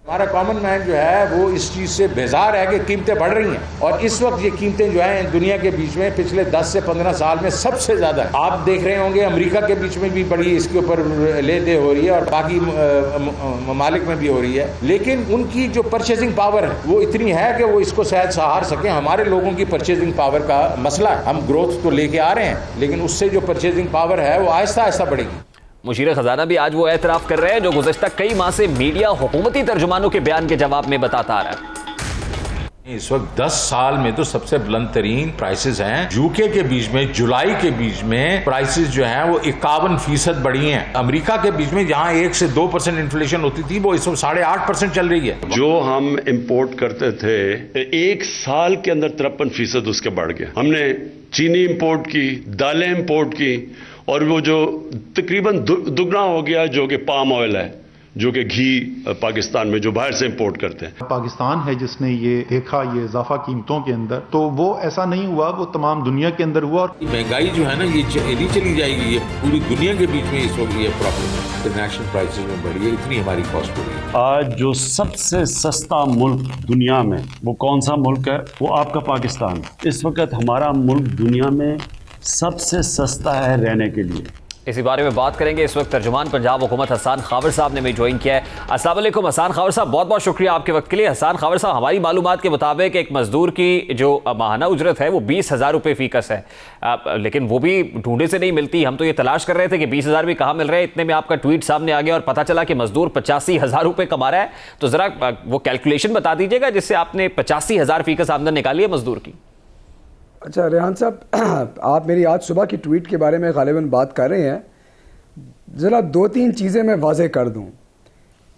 S9: हमारा कॉमन मैन जो है वो इस चीज़ से बेजार है कि कीमतें बढ़ रही हैं, और इस वक्त ये कीमतें जो हैं दुनिया के बीच में पिछले 10 से 15 साल में सबसे ज़्यादा है। आप देख रहे होंगे अमेरिका के बीच में भी बड़ी इसके ऊपर ले दे हो रही है और बाकी ममालिक में भी हो रही है, लेकिन उनकी जो परचेजिंग पावर है वो इतनी है कि वो इसको शायद सहार सकें। हमारे लोगों की परचेजिंग पावर का मसला है। हम ग्रोथ तो लेके आ रहे हैं, लेकिन उससे जो परचेजिंग पावर है वो आहिस्ता आहिस्ता बढ़ेगी।
S1: मुशीर खजाना भी आज वो एतराफ़ कर रहे हैं जो गुज़श्ता कई माह से मीडिया हुकूमती तर्जुमानों के बयान के जवाब में बताता आ रहा है।
S9: इस वक्त 10 साल में तो सबसे बुलंद तरीन प्राइसेस हैं। यूके के बीच में जुलाई के बीच में प्राइसेस जो हैं वो 51% बढ़ी हैं। अमेरिका के बीच में जहां 1 से 2% इन्फ्लेशन होती थी वो इस वक्त 8.5% चल रही है।
S10: जो हम इंपोर्ट करते थे 1 साल के अंदर 53% उसके बढ़ गया। हमने चीनी इंपोर्ट की, दालें इंपोर्ट की, और वो जो तकरीबन दुगना हो गया जो कि पाम ऑयल है, जो कि घी पाकिस्तान में जो बाहर से इंपोर्ट करते हैं।
S11: पाकिस्तान है जिसने ये देखा ये इजाफा कीमतों के अंदर, तो वो ऐसा नहीं हुआ, वो तमाम दुनिया के अंदर हुआ। और
S9: महंगाई जो है ना ये चली जाएगी, ये पूरी दुनिया के बीच में इस वक्त ये प्रॉब्लम है। इंटरनेशनल प्राइसेस में बढ़ी है, इतनी हमारी कॉस्ट बढ़ी है।
S12: आज जो सबसे सस्ता मुल्क दुनिया में वो कौन सा मुल्क है? वो आपका पाकिस्तान। इस वक्त हमारा मुल्क दुनिया में सबसे सस्ता है रहने के लिए।
S1: इसी बारे में बात करेंगे। इस वक्त तर्जुमान पंजाब हुकूमत हसान खावर साहब ने भी ज्वाइन किया है। अस्सलाम वालेकुम हसान खावर साहब, बहुत बहुत शुक्रिया आपके वक्त के लिए। हसान खावर साहब, हमारी मालूमात के मुताबिक एक मजदूर की जो माहाना उजरत है वो 20,000 रुपये फीकस है, लेकिन वो भी ढूंढे से नहीं मिलती। हम तो ये तलाश कर रहे थे कि 20,000 भी कहाँ मिल रहे हैं। इतने में आपका ट्वीट सामने आ गया और पता चला कि मजदूर 85,000 रुपये कमा रहा है। तो ज़रा वो कैलकुलेशन बता दीजिएगा जिससे आपने 85,000 फीकस आमदन निकाली है मजदूर की।
S13: अच्छा रेहान साहब, आप मेरी आज सुबह की ट्वीट के बारे में गालिबन बात कर रहे हैं। ज़रा 2-3 चीज़ें मैं वाज़े कर दूं।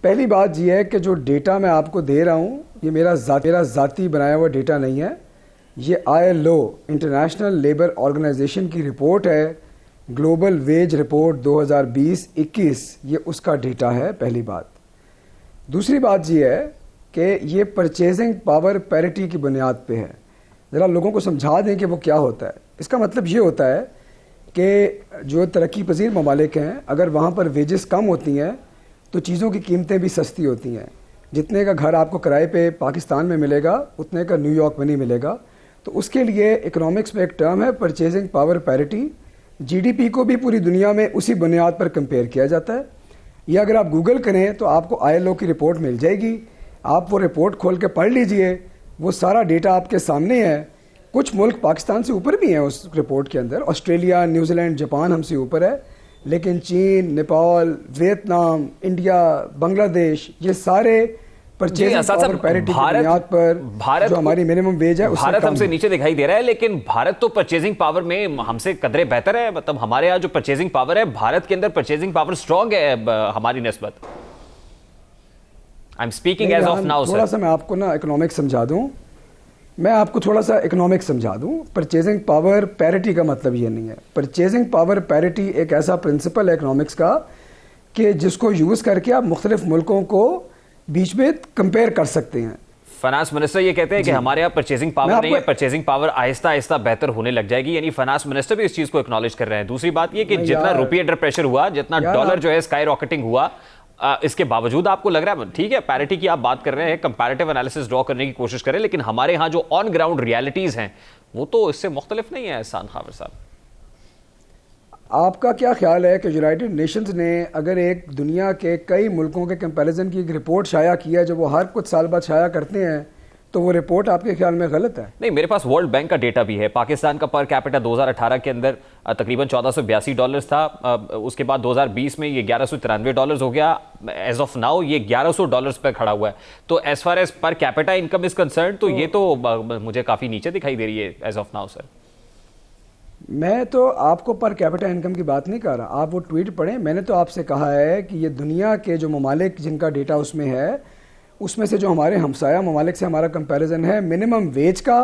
S13: पहली बात यह है कि जो डेटा मैं आपको दे रहा हूं ये मेरा ज़ाती बनाया हुआ डेटा नहीं है। ये ILO इंटरनेशनल लेबर ऑर्गेनाइजेशन की रिपोर्ट है, ग्लोबल वेज रिपोर्ट 2020-21, ये उसका डेटा है। पहली बात। दूसरी बात यह है कि ये परचेजिंग पावर पैरिटी की बुनियाद पे है। ज़रा लोगों को समझा दें कि वो क्या होता है। इसका मतलब ये होता है कि जो तरक्की पजीर ममालिक हैं, अगर वहाँ पर वेजेस कम होती हैं तो चीज़ों की कीमतें भी सस्ती होती हैं। जितने का घर आपको किराए पे पाकिस्तान में मिलेगा उतने का न्यूयॉर्क में नहीं मिलेगा। तो उसके लिए इकोनॉमिक्स में एक टर्म है परचेजिंग पावर पैरिटी। GDP को भी पूरी दुनिया में उसी बुनियाद पर कंपेयर किया जाता है। यह अगर आप गूगल करें तो आपको ILO की रिपोर्ट मिल जाएगी। आप वो रिपोर्ट खोल के पढ़ लीजिए, वो सारा डेटा आपके सामने है। कुछ मुल्क पाकिस्तान से ऊपर भी हैं उस रिपोर्ट के अंदर। ऑस्ट्रेलिया, न्यूजीलैंड, जापान हमसे ऊपर है, लेकिन चीन, नेपाल, वियतनाम, इंडिया, बांग्लादेश, ये सारे परचेजिंग पावर पैरिटी की बुनियाद पर जो हमारी मिनिमम वेज है
S1: भारत हमसे नीचे दिखाई दे रहा है। लेकिन भारत तो परचेजिंग पावर में हमसे कदरे बेहतर है। मतलब हमारे यहाँ जो परचेजिंग पावर है, भारत के अंदर परचेजिंग पावर स्ट्रॉन्ग है हमारी निस्बत। I am speaking as of now.
S13: थोड़ा सा मैं आपको ना इकोनॉमिक्स समझा दूं। समझा दूं। परचेजिंग पावर पैरिटी का मतलब ये नहीं है। परचेजिंग पावर पैरिटी एक ऐसा प्रिंसिपल है इकोनॉमिक्स का कि जिसको यूज़ करके आप मुख्तलिफ मुल्कों को बीच में कंपेयर कर सकते हैं।
S1: फाइनेंस मिनिस्टर ये कहते हैं कि हमारे यहाँ परचेजिंग पावर नहीं है, परचेजिंग पावर आहिस्ता आहिस्ता बेहतर होने लग जाएगी। यानी फाइनेंस मिनिस्टर भी इस चीज़ को एक्नॉलेज कर रहे हैं। दूसरी बात ये कि जितना रुपये अंडर प्रेशर हुआ, जितना डॉलर जो है स्काई रॉकेटिंग हुआ, इसके बावजूद आपको लग रहा है ठीक है पैरिटी की आप बात कर रहे हैं, कंपैरेटिव एनालिसिस ड्रॉ करने की कोशिश करें, लेकिन हमारे यहाँ जो ऑन ग्राउंड रियलिटीज हैं वो तो इससे मुख्तलिफ नहीं है। एहसान खावर साहब,
S13: आपका क्या ख्याल है कि यूनाइटेड नेशंस ने अगर एक दुनिया के कई मुल्कों के कंपैरिजन की एक रिपोर्ट शाया किया जो वो हर कुछ साल बाद शाया करते हैं, तो वो रिपोर्ट आपके ख्याल में गलत है?
S1: नहीं, मेरे पास वर्ल्ड बैंक का डेटा भी है। पाकिस्तान का पर कैपिटा 2018 के अंदर तकरीबन $1482 था। उसके बाद 2020 में ये $1193 हो गया। एज ऑफ नाउ ये $1100 पर खड़ा हुआ है। तो as far as per capita income is concern तो ये तो मुझे काफ़ी नीचे दिखाई दे रही है एज ऑफ नाउ। सर,
S13: मैं तो आपको पर कैपिटा इनकम की बात नहीं कर रहा। आप वो ट्वीट पढ़ें। मैंने तो आपसे कहा है कि ये दुनिया के जो ममालिक जिनका डेटा उसमें है, उसमें से जो हमारे हमसाया ममालिक से हमारा कंपैरिजन है मिनिमम वेज का,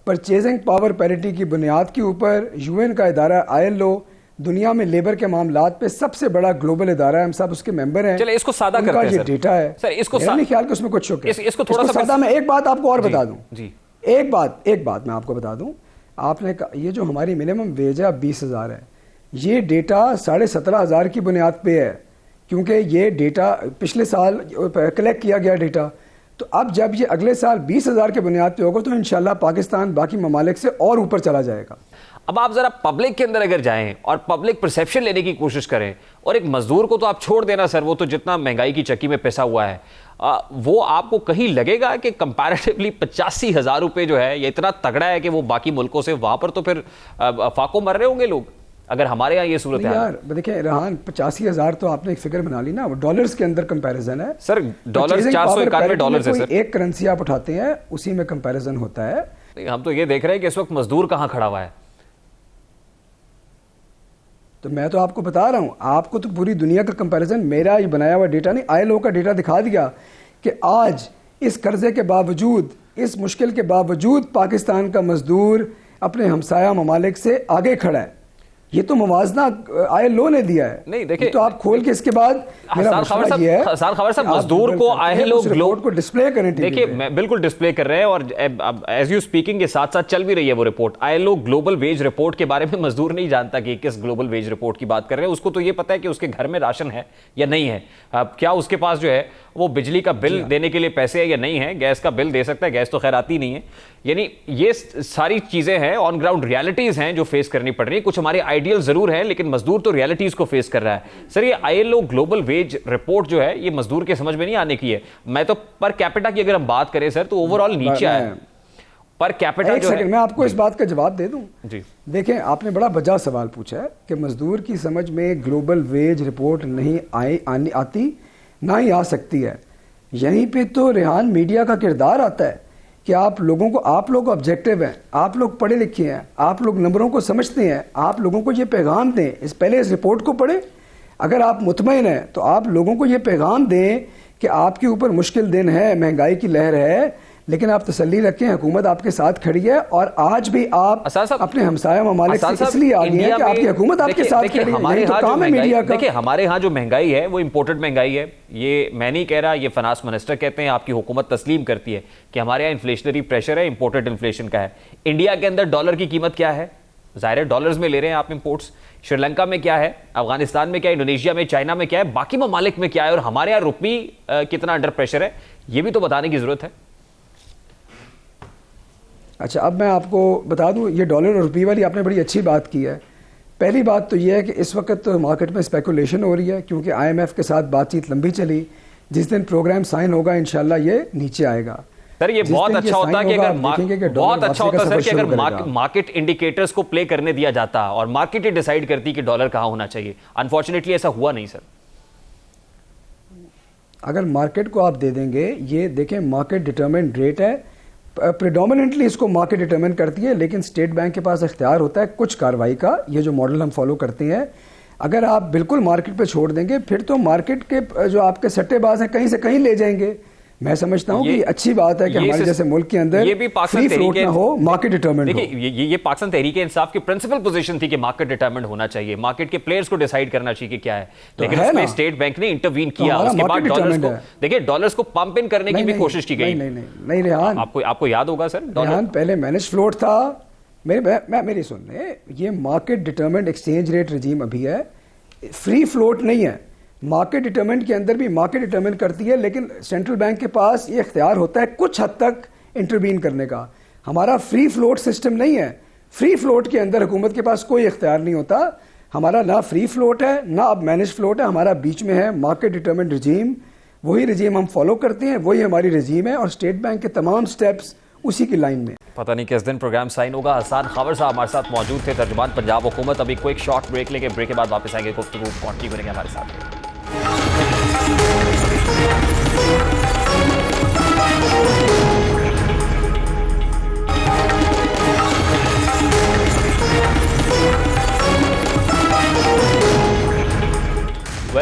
S13: परचेजिंग पावर पैरिटी की बुनियाद के ऊपर। UN का इदारा ILO दुनिया में लेबर के मामलात पे सबसे बड़ा ग्लोबल इदारा है, हम सब उसके मेंबर हैं।
S1: चले इसको सादा करते हैं
S13: ये डेटा है
S1: सर, इसको
S13: मेरा नहीं ख्याल कि उसमें कुछ शुक है।
S1: इसको थोड़ा सा
S13: सादा मैं एक बात आपको और बता दूं
S1: जी,
S13: एक बात मैं आपको बता दूं, आपने ये जो हमारी मिनिमम वेज है 20,000 है, ये डेटा 17,500 की बुनियाद पे है, क्योंकि ये डेटा पिछले साल कलेक्ट किया गया डेटा। तो अब जब ये अगले साल 20,000 के बुनियाद पे होगा तो इंशाल्लाह पाकिस्तान बाकी ममालिक से और ऊपर चला जाएगा।
S1: अब आप जरा पब्लिक के अंदर अगर जाएं और पब्लिक परसेप्शन लेने की कोशिश करें, और एक मजदूर को तो आप छोड़ देना सर, वो तो जितना महंगाई की चक्की में पिसा हुआ है, वो आपको कहीं लगेगा कि कंपैरेटिवली 85,000 रुपए जो है ये इतना तगड़ा है कि वो बाकी मुल्कों से, वहां पर तो फिर फाको मर रहे होंगे लोग अगर हमारे यहाँ ये सूरत है।
S13: यार देखिए रेहान, 85,000 तो आपने एक फिगर बना ली ना, डॉलर्स के अंदर कंपैरिजन है
S1: सर, डॉलर 491 डॉलर है सर,
S13: एक करेंसी आप उठाते हैं उसी में कंपैरिजन होता है।
S1: हम तो ये देख रहे हैं कि इस वक्त मजदूर कहाँ खड़ा हुआ है।
S13: तो मैं तो आपको बता रहा हूं, आपको तो पूरी दुनिया का कंपैरिजन, मेरा ये बनाया हुआ डेटा नहीं, ILO का डेटा दिखा दिया कि आज इस कर्जे के बावजूद, इस मुश्किल के बावजूद पाकिस्तान का मजदूर अपने हमसाया ममालिक से आगे खड़ा है। ये तो मुवाजना ILO ने दिया है।
S1: नहीं देखिए,
S13: तो आप खोल के इसके बाद मेरा मसला ये है,
S1: हसान खबर साहब, मजदूर को ILO
S13: रिपोर्ट को डिस्प्ले करें।
S1: देखिए मैं बिल्कुल डिस्प्ले कर रहे हैं, और एज यू स्पीकिंग के साथ साथ चल भी रही है वो report. ILO global wage report के बारे में मजदूर नहीं जानता कि किस ग्लोबल वेज रिपोर्ट की बात कर रहे हैं। उसको तो ये पता है कि उसके घर में राशन है या नहीं है, क्या उसके पास जो है वो बिजली का बिल देने के लिए पैसे है या नहीं है, गैस का बिल दे सकता है, गैस तो खैर आती नहीं है। यानी ये सारी चीजें हैं, ऑन ग्राउंड रियलिटीज हैं जो फेस करनी पड़ रही है। कुछ हमारे आइडियल जरूर है, लेकिन मजदूर तो रियलिटीज को फेस कर रहा है। सर ये ILO ग्लोबल वेज रिपोर्ट जो है ये मजदूर के समझ में नहीं आने की है। मैं तो पर कैपिटा की अगर हम बात करें सर, तो ओवरऑल नीचे आया पर कैपिटा जो है।
S13: मैं आपको इस बात का जवाब दे दूं
S1: जी।
S13: देखें, आपने बड़ा वजह सवाल पूछा है कि मजदूर की समझ में ग्लोबल वेज रिपोर्ट नहीं आती, ना ही आ सकती है। यहीं पे तो रेहान मीडिया का किरदार आता है कि आप लोग ऑब्जेक्टिव हैं, आप लोग पढ़े लिखे हैं, आप लोग नंबरों को समझते हैं, आप लोगों को ये पैगाम दें, पहले इस रिपोर्ट को पढ़ें। अगर आप मुतमईन हैं तो आप लोगों को ये पैगाम दें कि आपके ऊपर मुश्किल दिन है, महंगाई की लहर है, लेकिन आप तसल्ली रखें, हुकूमत आपके साथ खड़ी है। और आज भी आप अपने हमसाया ममालिक से इसलिए आगे हैं कि आपकी हुकूमत आपके साथ खड़ी है।
S1: हमारे यहाँ जो महंगाई है वो इंपोर्टेड महंगाई है। ये मैं नहीं कह रहा, ये फाइनेंस मिनिस्टर कहते हैं, आपकी हुकूमत तस्लीम करती है कि हमारे यहाँ इन्फ्लेशनरी प्रेशर है, इंपोर्टेड इन्फ्लेशन का है। इंडिया के अंदर डॉलर की कीमत क्या है? ज़ाहिर है डॉलर्स में ले रहे हैं आप इंपोर्ट्स। श्रीलंका में क्या है, अफगानिस्तान में क्या है, इंडोनेशिया में, चाइना में क्या है, बाकी ममालिक में क्या है, और हमारे यहाँ रुपये कितना अंडर प्रेशर है, ये भी तो बताने की जरूरत है।
S13: अच्छा, अब मैं आपको बता दूं, ये डॉलर और रुपये वाली आपने बड़ी अच्छी बात की है। पहली बात तो ये है कि इस वक्त तो मार्केट में स्पेकुलेशन हो रही है, क्योंकि IMF के साथ बातचीत लंबी चली। जिस दिन प्रोग्राम साइन होगा इंशाल्लाह ये नीचे आएगा।
S1: सर ये बहुत अच्छा होता है कि अगर बहुत अच्छा होता है सर कि अगर मार्केट इंडिकेटर्स को प्ले करने दिया जाता और मार्केट ही डिसाइड करती कि डॉलर कहाँ होना चाहिए। अनफॉर्चुनेटली ऐसा हुआ नहीं सर।
S13: अगर मार्केट को आप दे देंगे, ये देखें मार्केट डिटरमिन्ड रेट है, प्रेडोमिनेंटली इसको मार्केट डिटरमिन करती है, लेकिन स्टेट बैंक के पास इख्तियार होता है कुछ कार्रवाई का। ये जो मॉडल हम फॉलो करते हैं, अगर आप बिल्कुल मार्केट पे छोड़ देंगे फिर तो मार्केट के जो आपके सट्टेबाज हैं कहीं से कहीं ले जाएंगे। मैं समझता हूं कि अच्छी बात है कि हमारे जैसे मुल्क के अंदर
S1: ये भी
S13: फ्री फ्लोट ना हो, मार्केट डिटरमिन्ड हो।
S1: देखिए ये पाकिस्तान तहरीक इंसाफ की प्रिंसिपल पोजीशन थी कि मार्केट डिटरमिन्ड होना चाहिए, मार्केट के प्लेयर्स को डिसाइड करना चाहिए कि क्या है, लेकिन उसमें स्टेट बैंक ने इंटरवीन किया। उसके बाद डॉलर्स को देखिए, डॉलर्स को पंप इन करने की भी कोशिश की गई।
S13: नहीं रेहान,
S1: आपको याद होगा सर,
S13: रेहान पहले मैनेज फ्लोट था। मेरी सुनने, ये मार्केट डिटरमिन्ड एक्सचेंज रेट रजीम अभी है, फ्री फ्लोट नहीं है। मार्केट डिटरमिनेंट के अंदर भी मार्केट डिटरमिन करती है, लेकिन सेंट्रल बैंक के पास ये इख्तियार होता है कुछ हद तक इंटरवीन करने का। हमारा फ्री फ्लोट सिस्टम नहीं है। फ्री फ्लोट के अंदर हुकूमत के पास कोई इख्तियार नहीं होता। हमारा ना फ्री फ्लोट है ना अब मैनेज फ्लोट है, हमारा बीच में है मार्केट डिटरमिन्ड रजीम। वही रजीम हम फॉलो करते हैं, वही हमारी रजीम है, और स्टेट बैंक के तमाम स्टेप्स उसी की लाइन में।
S1: पता नहीं किस दिन प्रोग्राम साइन होगा। हसान खबर साहब हमारे साथ मौजूद थे, तर्जुमान पंजाब हुकूमत। अभी क्विक शॉर्ट ब्रेक लेके ब्रेक के बाद वापस आएंगे, गुफ्तगू कंटिन्यू करेंगे हमारे साथ।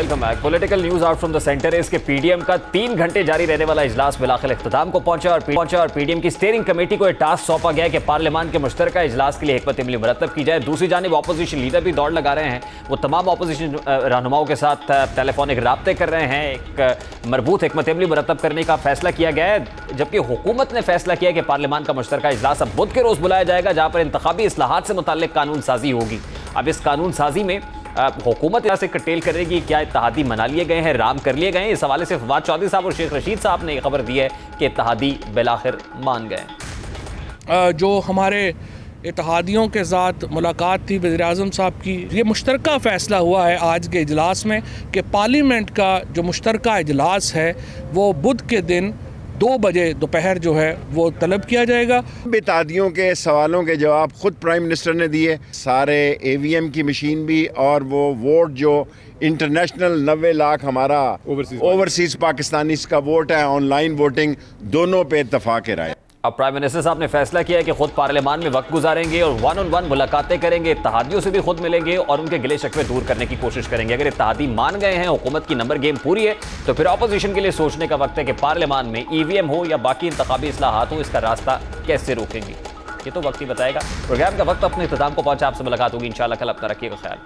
S1: Welcome back. Political news out from the centre है कि पीडीएम का 3 घंटे जारी रहने वाला इजलास बिलाखिर इख्तिताम को पहुंचा और पीडीएम की स्टीयरिंग कमेटी को एक टास्क सौंपा गया कि पार्लियामान के मुश्तरका इजलास के लिए हिकमत अमली मुरतब की जाए। दूसरी जानिब ऑपोजिशन लीडर भी दौड़ लगा रहे हैं, वो तमाम ऑपोजिशन रहनुमाओं के साथ टेलीफोनिक राब्ते कर रहे हैं। एक मरबूत हिकमत अमली मुरतब करने का फैसला किया गया है, जबकि हुकूमत ने फैसला किया कि पार्लियामान का मुश्तरका इजलास अब बुध के रोज बुलाया जाएगा, जहां पर इंतखाबी इस्लाहात से मुताल्लिक कानून साजी होगी। अब इस कानून साजी में हुकूमत से कटेल करेगी, क्या इत्तेहादी मना लिए गए हैं, राम कर लिए गए हैं। इस हवाले से फवाद चौधरी साहब और शेख रशीद साहब ने खबर दी है कि इत्तेहादी बिलाखिर मान गए।
S5: जो हमारे इत्तेहादियों के साथ मुलाकात थी वज़ीर-ए-आज़म साहब की, ये मुश्तरका फ़ैसला हुआ है आज के इजलास में कि पार्लियामेंट का जो मुश्तरका इजलास है वो बुध के दिन 2 बजे दोपहर जो है वो तलब किया जाएगा।
S14: इत्तेहादियों के सवालों के जवाब खुद प्राइम मिनिस्टर ने दिए, सारे AVM की मशीन भी, और वो वोट जो इंटरनेशनल 90 लाख हमारा ओवरसीज पाकिस्तानी का वोट है, ऑनलाइन वोटिंग, दोनों पे इत्तफाक राय।
S1: अब प्राइम मिनिस्टर साहब ने फैसला किया है कि खुद पार्लियामान में वक्त गुजारेंगे और 1-on-1 मुलाकातें करेंगे, इत्तेहादियों से भी खुद मिलेंगे और उनके गिले शिकवे दूर करने की कोशिश करेंगे। अगर इत्तेहादी मान गए हैं, हुकूमत की नंबर गेम पूरी है, तो फिर ऑपोजिशन के लिए सोचने का वक्त है कि पार्लियामान में EVM हो या बाकी इंतखाबी इस्लाहात हो, इसका रास्ता कैसे रोकेंगे, ये तो वक्त ही बताएगा। प्रोग्राम का वक्त अपने इख्तिताम को पहुंचा। आपसे मुलाकात होगी इंशाल्लाह कल। अपना रखिएगा ख्याल।